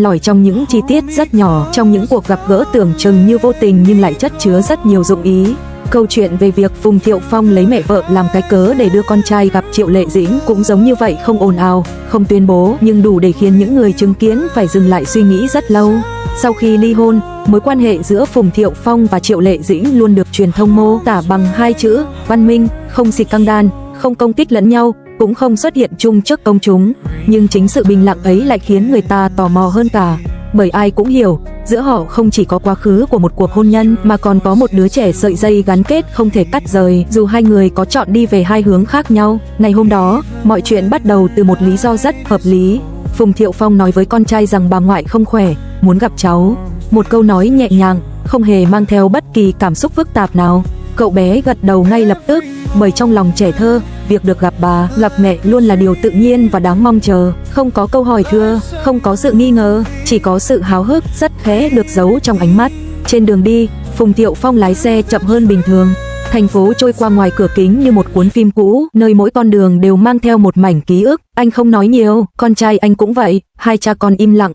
lỏi trong những chi tiết rất nhỏ, trong những cuộc gặp gỡ tưởng chừng như vô tình nhưng lại chất chứa rất nhiều dụng ý. Câu chuyện về việc Phùng Thiệu Phong lấy mẹ vợ làm cái cớ để đưa con trai gặp Triệu Lệ Dĩnh cũng giống như vậy, không ồn ào, không tuyên bố, nhưng đủ để khiến những người chứng kiến phải dừng lại suy nghĩ rất lâu. Sau khi ly hôn, mối quan hệ giữa Phùng Thiệu Phong và Triệu Lệ Dĩnh luôn được truyền thông mô tả bằng hai chữ văn minh, không xịt căng đan, không công kích lẫn nhau, cũng không xuất hiện chung trước công chúng. Nhưng chính sự bình lặng ấy lại khiến người ta tò mò hơn cả, bởi ai cũng hiểu, giữa họ không chỉ có quá khứ của một cuộc hôn nhân mà còn có một đứa trẻ sợi dây gắn kết không thể cắt rời, dù hai người có chọn đi về hai hướng khác nhau. Ngày hôm đó, mọi chuyện bắt đầu từ một lý do rất hợp lý. Phùng Thiệu Phong nói với con trai rằng bà ngoại không khỏe, muốn gặp cháu. Một câu nói nhẹ nhàng, không hề mang theo bất kỳ cảm xúc phức tạp nào. Cậu bé gật đầu ngay lập tức, bởi trong lòng trẻ thơ, việc được gặp bà, gặp mẹ luôn là điều tự nhiên và đáng mong chờ. Không có câu hỏi thưa, không có sự nghi ngờ, chỉ có sự háo hức rất khẽ được giấu trong ánh mắt. Trên đường đi, Phùng Thiệu Phong lái xe chậm hơn bình thường. Thành phố trôi qua ngoài cửa kính như một cuốn phim cũ, nơi mỗi con đường đều mang theo một mảnh ký ức. Anh không nói nhiều, con trai anh cũng vậy. Hai cha con im lặng,